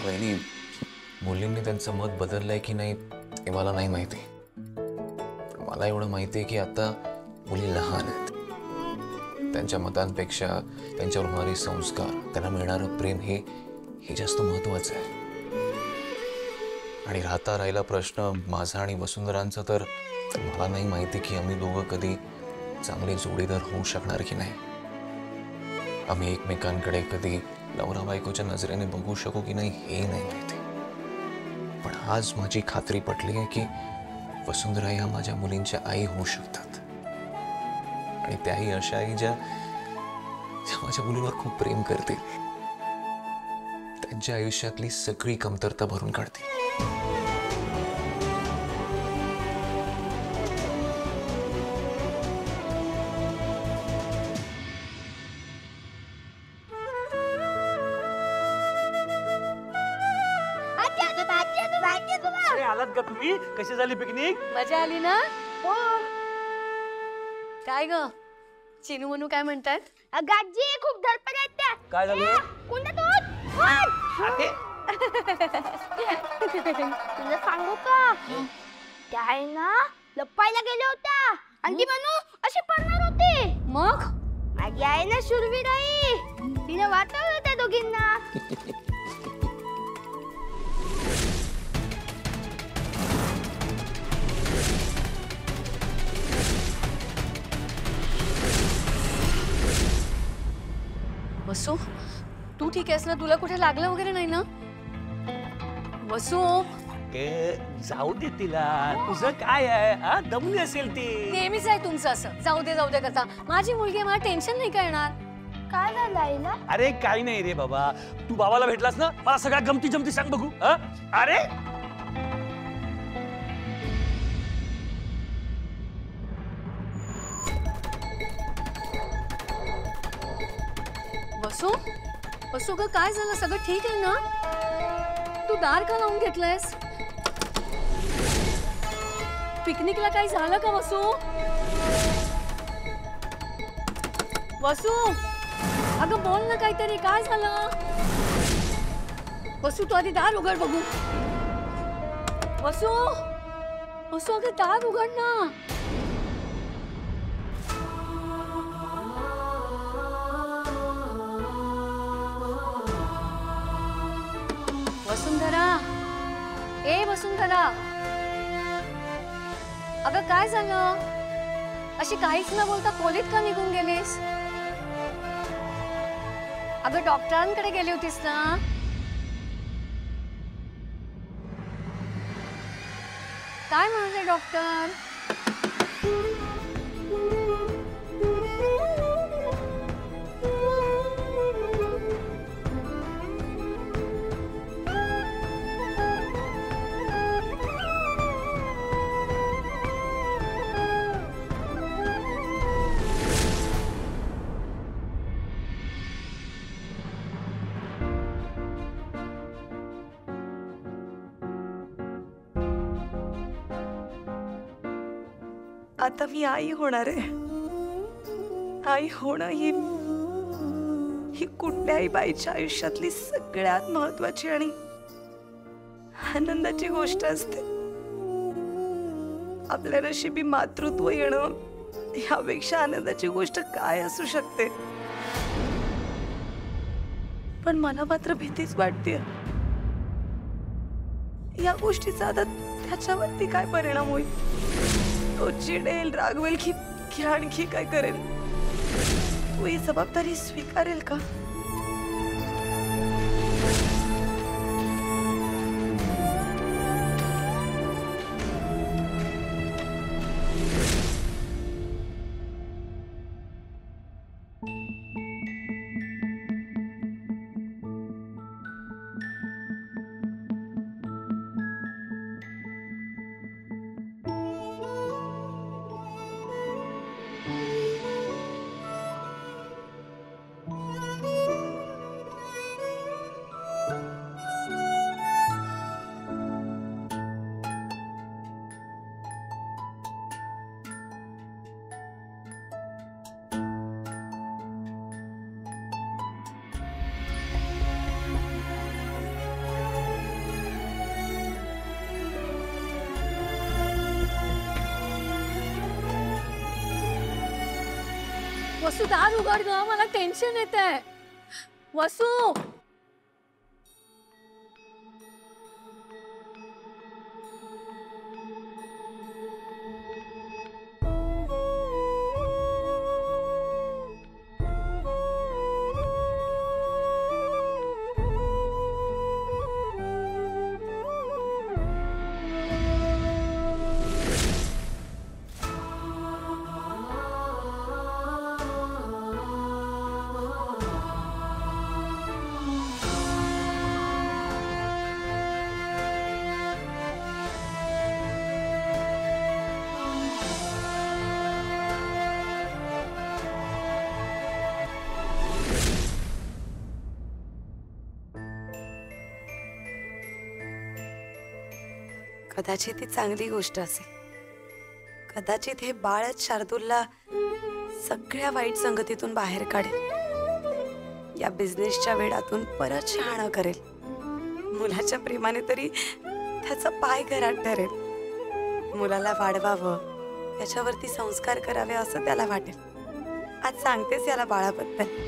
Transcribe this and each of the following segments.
वहिनी, मुलींनी त्यांचं मत बदललंय की नाही हे मला नाही माहिती, पण मला एवढं माहिती आहे की आता मुली लहान आहेत. त्यांच्या मतांपेक्षा त्यांच्यावर होणारे संस्कार, त्यांना मिळणारं प्रेम हे जास्त महत्त्वाचं आहे. आणि राहिला प्रश्न माझा आणि वसुंधरांचा, तर मला नाही माहिती की आम्ही दोघं कधी चांगले जोडीदार होऊ शकणार की नाही. आम्ही एकमेकांकडे कधी नवरा बायकोच्या नजरेने बघू शकू की नाही हे नाही माहिती. पण आज माझी खात्री पटली आहे की वसुंधरा या माझ्या मुलींच्या आई होऊ शकतात. आणि त्याही अशा आई ज्या माझ्या मुलीवर खूप प्रेम करतील, त्यांच्या आयुष्यातली सगळी कमतरता भरून काढतील. आलात का तुम्ही? कशी झाली पिकनिक? मजा आली ना? हो. काय ग चिनू मनू काय म्हणतात? गाजी खूप धडपड आहेत त्या. काय झालं? कुंडा तुला सांगू का, त्या आहे ना लपायला गेल्या होत्या आणि ती मनू अशी पडणार होती. मग माझी आहे ना शूरवीर आई, तिने वाचवलं त्या दोघींना. वसू, तू ठीक आहेस ना? तुला कुठे लागलं वगैरे नाही ना? वसू जाऊ दे तिला, तुझं काय आहे? हा, दमली असेल ती. नेहमीच आहे तुमचं असं जाऊ दे करता. माझी मुलगी, मला टेन्शन नाही करणार. काय झालं आईला? अरे काही नाही रे बाबा, तू बाबाला भेटलास ना, मला सगळ्या गमती जमती सांग बघू. अरे वसू, वसू ग काय झालं? सगळं ठीक आहे ना? तू दार का लावून घेतलंयस? पिकनिकला काही झालं का वसू? वसू अगं बोल ना काहीतरी, काय झालं? वसू तू आधी दार उघड बघू. वसू, वसू अगं दार उघड ना. वसुंधरा, ए वसुंधरा, अगं काय झालं? अशी काहीच न बोलता खोलीत का निघून गेलीस? अगं डॉक्टरांकडे गेली होतीस ना? काय म्हणाले डॉक्टर? आता मी आई होणार आहे. आई होणं ही कुठल्याही बाईच्या आयुष्यातली सगळ्यात महत्वाची आणि आनंदाची गोष्ट असते. आपल्या नशिबी मातृत्व येणं यापेक्षा आनंदाची गोष्ट काय असू शकते. पण मला मात्र भीतीच वाटते. या गोष्टीचा आता त्याच्यावरती काय परिणाम होईल? तो चिडेल, रागवेल की आणखी काय करेल? तू ही जबाबदारी स्वीकारेल का? वसू दार उघड ग, मला टेन्शन येत आहे. वसू कदाचित ही चांगली गोष्ट असेल. कदाचित हे बाळच शार्दूलला सगळ्या वाईट संगतीतून बाहेर काढेल. या बिझनेसच्या वेडातून परत शहाणा करेल. मुलाच्या प्रेमाने तरी त्याचा पाय घरात ठरेल. मुलाला वाढवावं, त्याच्यावरती संस्कार करावे असं त्याला वाटेल. आज सांगतेस याला बाळाबद्दल.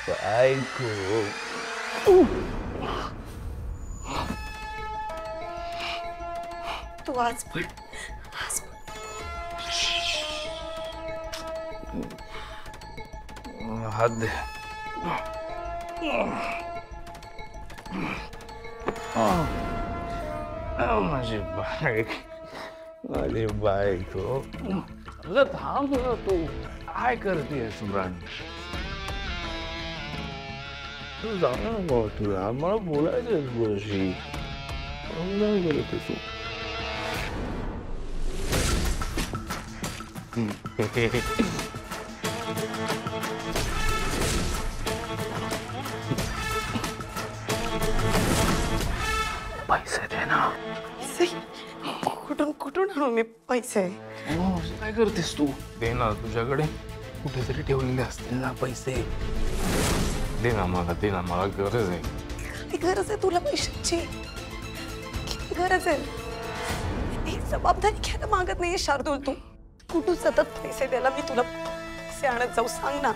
बायको तू आज पण हात दे. माझी बायको. अगं थांब ना, तू काय करतेस ब्रांड? तू जाऊ ना तुला मला बोलायचंच गोशी. बोलते तू. पैसे दे ना. कुठून कुठून आणू मी पैसे? काय करतेस तू? दे ना, तुझ्याकडे कुठेतरी ठेवलेले असतील ना पैसे. दे ना मला, दे ना, मला गरज आहे. किती गरज आहे तुला पैशांची? किती गरज आहे? ही जबाबदारी घ्यायला मागत नाहीये शार्दूल तू. कुठून सतत पैसे द्यायला मी तुला पैसे आणत जाऊ? सांग ना.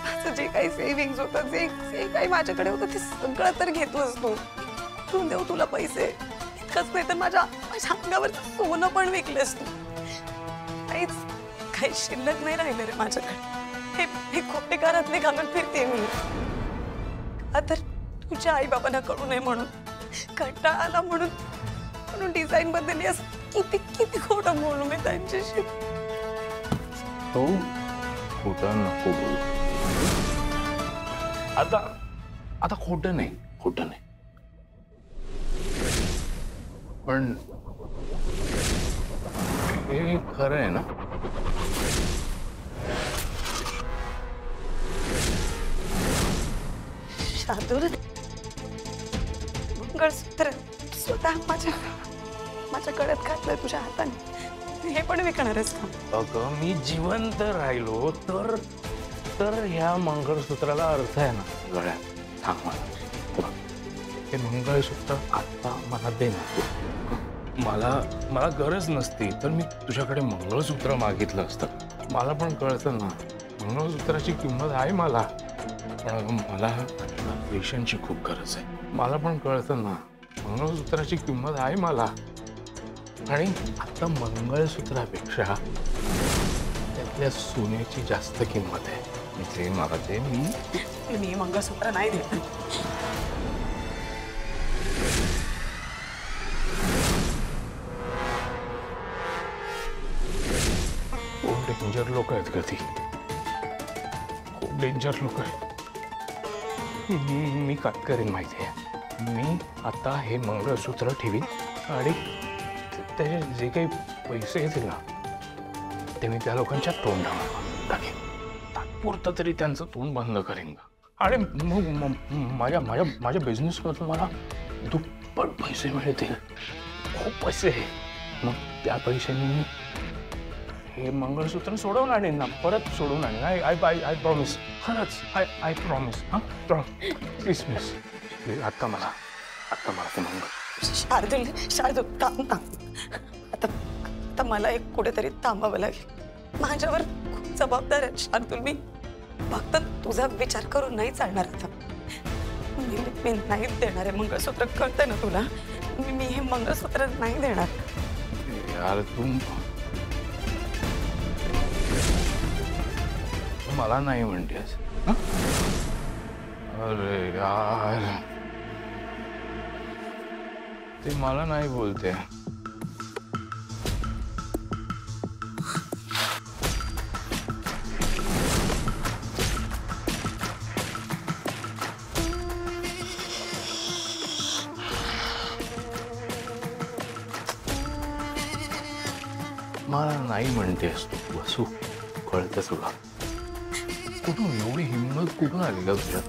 माझं जे काही सेव्हिंग्स होतं, जे काही माझ्याकडे होतं ते सगळं तर घेतोस तू. कुठून देऊ तुला पैसे? इतकंच नाही तर माझ्या अंगावरचं सोनं पण विकलेस तू. काही शिल्लक नाही राहिलं रे माझ्याकडे. हे खोटे घरातले घालून फिरते मी. तर तुझ्या आई बाबांना कळू नये म्हणून, कंटाळा आला म्हणून डिझाईन बदलली. असं किती किती खोटं बोलू मी त्यांच्याशी. तो खोटं नको बोलू. आता खोटं नाही, खोटं नाही. पण हे खरं आहे ना? शार्दूल, मंगळसूत्र स्वतः माझ्या गळ्यात घातलंय तुझ्या हाताने. हे पण विकणार आहेस का? अगं मी जिवंत राहिलो तर ह्या मंगळसूत्राला अर्थ आहे ना गळ्यात. सांग मला, हे मंगळसूत्र आता मला दे ना. मला गरज नसती तर मी तुझ्याकडे मंगळसूत्र मागितलं असतं. मला पण कळतं ना मंगळसूत्राची किंमत आहे मला. पण मला पैशांची खूप गरज आहे. मला पण कळतं ना मंगळसूत्राची किंमत आहे मला. आणि आता मंगळसूत्रापेक्षा त्यातल्या सोन्याची जास्त किंमत आहे. ते मला ते मी मंगळसूत्र नाही देत. डेंजर लोक आहेत कधी, खूप डेंजर लोक आहेत. मी काय करेन माहिती आहे, मी आता हे मंगळसूत्र ठेवीन आणि त्याचे जे काही पैसे येतील ना ते मी त्या लोकांच्या तोंडावर टाकेन. तात्पुरतं तरी त्यांचं तोंड बंद करेन आणि मग माझ्या माझ्या माझ्या बिझनेसमधून मला दुप्पट पैसे मिळतील, खूप पैसे. मग त्या पैशांनी हे मंगळसूत्र सोडवून आणेन ना, परत सोडवून आणेन. आय प्रॉमिस, खरंच आय प्रॉमिस. हां प्लीज प्लीज प्लीज आत्ता मला ते मंगळ. शार्दूल थांब. आता मला एक कुठेतरी थांबावं लागेल. माझ्यावर खूप जबाबदार आहे शार्दूल. मी फक्त तुझा विचार करून नाही चालणार आता. मी नाही देणार आहे मंगळसूत्र, कळतंय ना तुला? मी हे मंगळसूत्र नाही देणार. यार तू मला नाही म्हणतेस? अरे यार ते मला नाही बोलते. मला नाही म्हणतेस तू वसू, कळतं तुला? कुठून एवढी हिंमत कुठून आली का तुझ्यात?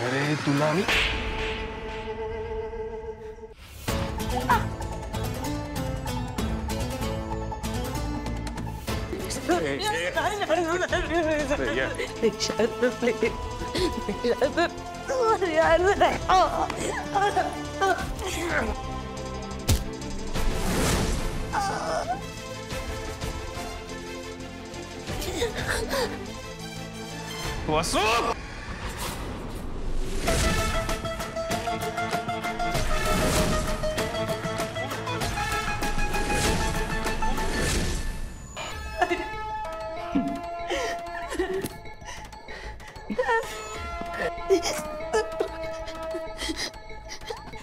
अरे तुला मी वसू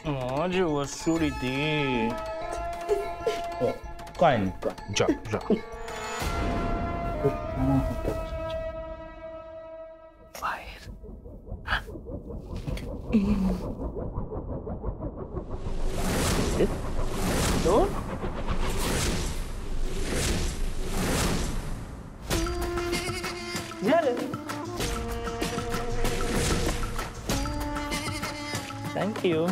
माझी वसूरी ती काय नाही. जा जा बाहेर. थँक्यू.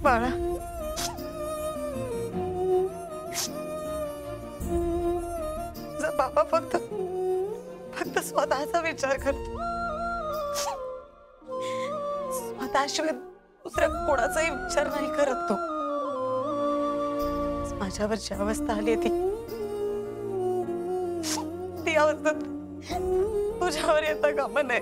बाळा, बाबा फक्त स्वतःचा विचार करतो. स्वतःशिवाय दुसऱ्या कोणाचाही विचार नाही करत तो. माझ्यावर जी अवस्था आली ती अवस्था तुझ्यावर येता कामा नये.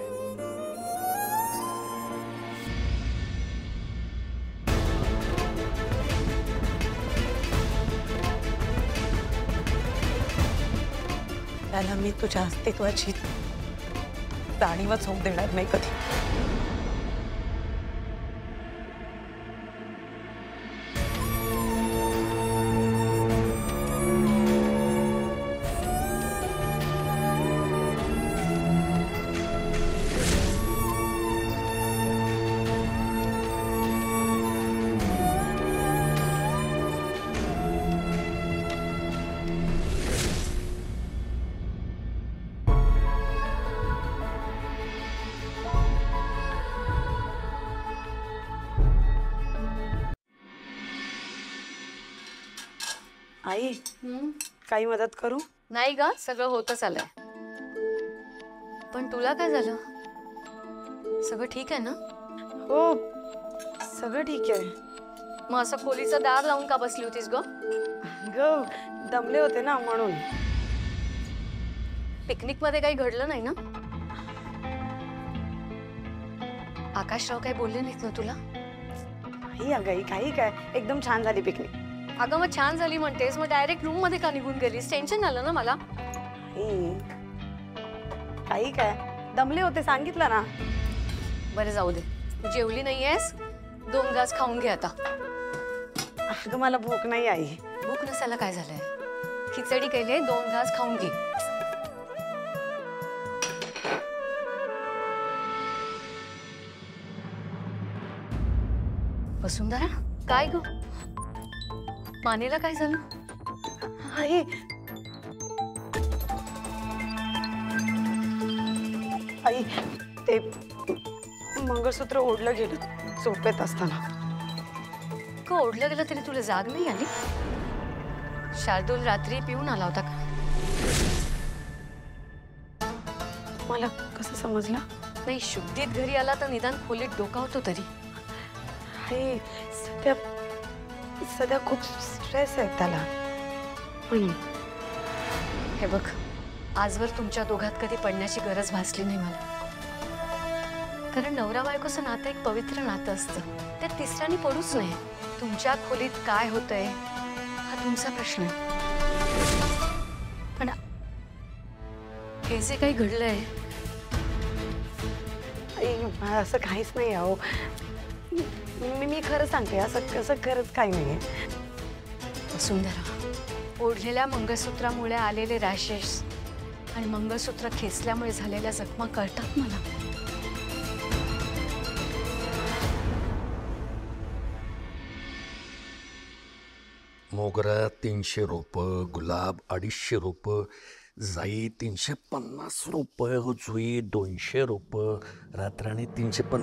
त्याला मी तुझ्या अस्तित्वाची जाणीवच होऊ देणार नाही कधी. आई काही मदत करू? नाही ग, सगळं होतच आलंय. पण तुला काय झालं? सगळं ठीक आहे ना? हो सगळं ठीक आहे. मग असं खोलीचं दार लावून का बसली होतीस ग? ग दमले होते ना म्हणून. पिकनिक मध्ये काही घडलं नाही ना? आकाशराव काही बोलले नाहीत ना तुला? नाही अगं काही काय, एकदम छान झाली पिकनिक. अगं मग छान झाली म्हणतेस, मग डायरेक्ट रूम मध्ये का निघून गेलीस? टेन्शन आलं ना मला. काही काय, दमले होते सांगितलं ना. बरं जाऊ दे, जेवली नाहीयेस, 2 घास खाऊन घे आता. अगं मला भूक नाही आई. भूक नसायला काय झालंय? खिचडी केली, 2 घास खाऊन घे. वसुंधरा काय ग? मानेला काय झालं? आई आई ते मंगळसूत्र ओढलं गेलं झोपेत असताना. का ओढलं गेलं तरी तुला जाग नाही आली? शार्दूल रात्री पिऊन आला होता का? मला कसं समजलं? नाही, शुद्धीत घरी आला तर निदान खोलीत डोकावतो तरी. आई सध्या सध्या खूप स्ट्रेस आहे त्याला म्हणून. हे बघ, आजवर तुमच्या दोघात कधी पडण्याची गरज भासली नाही मला. कारण नवरा बायकोचं नातं एक पवित्र नातं असतं, त्यात तिसऱ्याने पडूच नाही. तुमच्या खोलीत काय होतंय हा तुमचा प्रश्न आहे. पण हे जे काही घडलंय, आई असं काहीच नाही अहो. मी खरं सांगते, असं खरंच काही नाहीये. वसुंधरा, ओढलेल्या मंगळसूत्रामुळे आलेले रॅशेस आणि मंगळसूत्र खेचल्यामुळे झालेल्या जखमा कळतात मला. मोगरा 300 रुपये, गुलाब 250 रुपये, जाई 350 रुपये, जुई 200 रुपये, रात्राणी 350.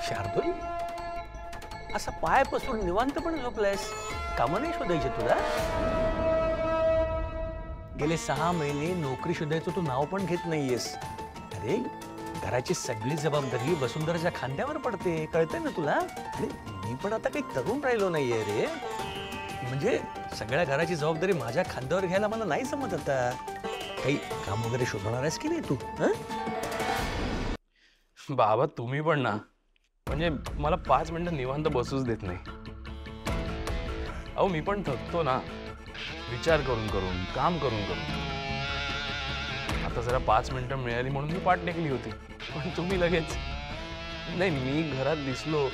शार्दूल, असा पाय पसरून निवांतपणे झोपलायस? कामं नाही शोधायची तुला? गेले 6 महिने नोकरी शोधायचं तू नाव पण घेत नाहीयेस. अरे घराची सगळी जबाबदारी वसुंधराच्या खांद्यावर पडते, कळतंय ना तुला? अरे मी पण आता काही तरुण राहिलो नाहीये रे. म्हणजे सगळ्या घराची जबाबदारी माझ्या खांद्यावर घ्यायला मला नाही जमत आता. काही काम वगैरे शोधणार आहेस की नाही तू? बाबा तुम्ही पण ना, म्हणजे मला 5 मिनिटं निवांत बसूच देत नाही. अहो मी पण थकतो ना, विचार करून करून, काम करून करून. आता जरा 5 मिनिटं मिळाली म्हणून मी पाठ टेकली होती, पण तुम्ही लगेच. नाही, मी घरात दिसलो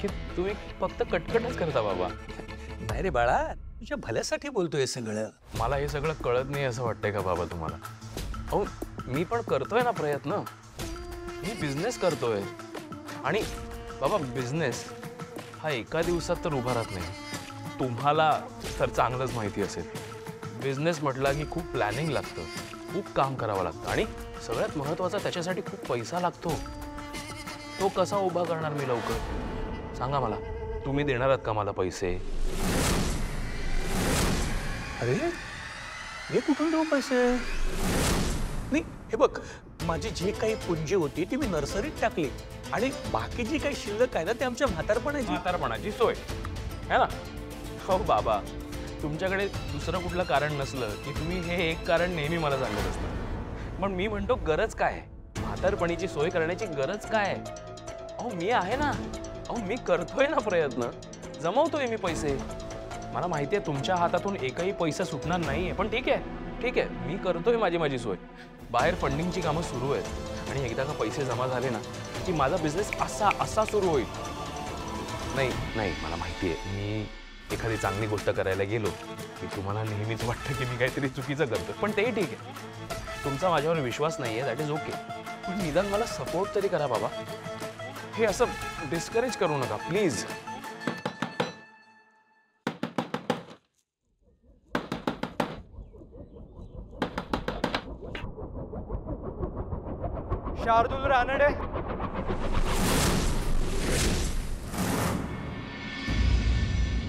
की तुम्ही फक्त कटकटच करता बाबा. नाही रे बाळा, तुझ्या भल्यासाठी बोलतोय सगळं. मला हे सगळं कळत नाही असं वाटतंय का बाबा तुम्हाला? अहो मी पण करतोय ना प्रयत्न, मी बिझनेस करतोय. आणि बाबा बिझनेस हा एका दिवसात तर उभा राहत नाही. तुम्हाला तर चांगलंच माहिती असेल, बिझनेस म्हटला की खूप प्लॅनिंग लागतं, खूप काम करावं लागतं आणि सगळ्यात महत्त्वाचा त्याच्यासाठी खूप पैसा लागतो. तो कसा उभा करणार मी लवकर? सांगा मला, तुम्ही देणार आहात का मला पैसे? अरे हे कुठून देऊ पैसे? नाही हे बघ, माझी जी काही पुंजी होती ती मी नर्सरीत टाकली आणि बाकी जी काही शिल्लक आहे ना ते आमच्या म्हातारपणाची सोय है ना. हो बाबा, तुमच्याकडे दुसरं कुठलं कारण नसलं की तुम्ही हे एक कारण नेहमी मला सांगत असता. पण मी म्हणतो गरज काय? म्हातारपणीची सोय करण्याची गरज काय? अहो मी आहे ना, अहो मी करतोय ना प्रयत्न, जमवतोय मी पैसे. मला माहिती आहे तुमच्या हातातून एकही पैसा सुटणार नाहीये, पण ठीक आहे, मी करतोय माझी सोय. बाहेर फंडिंगची कामं सुरू आहेत आणि एकदा का पैसे जमा झाले ना की माझा बिझनेस असा सुरू होईल. नाही मला माहिती आहे, मी एखादी चांगली गोष्ट करायला गेलो की तुम्हाला नेहमीच वाटतं की मी काहीतरी चुकीचं करतो, पण तेही ठीक आहे. तुमचा माझ्यावर विश्वास नाही आहे, दॅट इज ओके. पण निदान मला सपोर्ट तरी करा बाबा. हे असं डिस्करेज करू नका प्लीज. शार्दूल रानडे,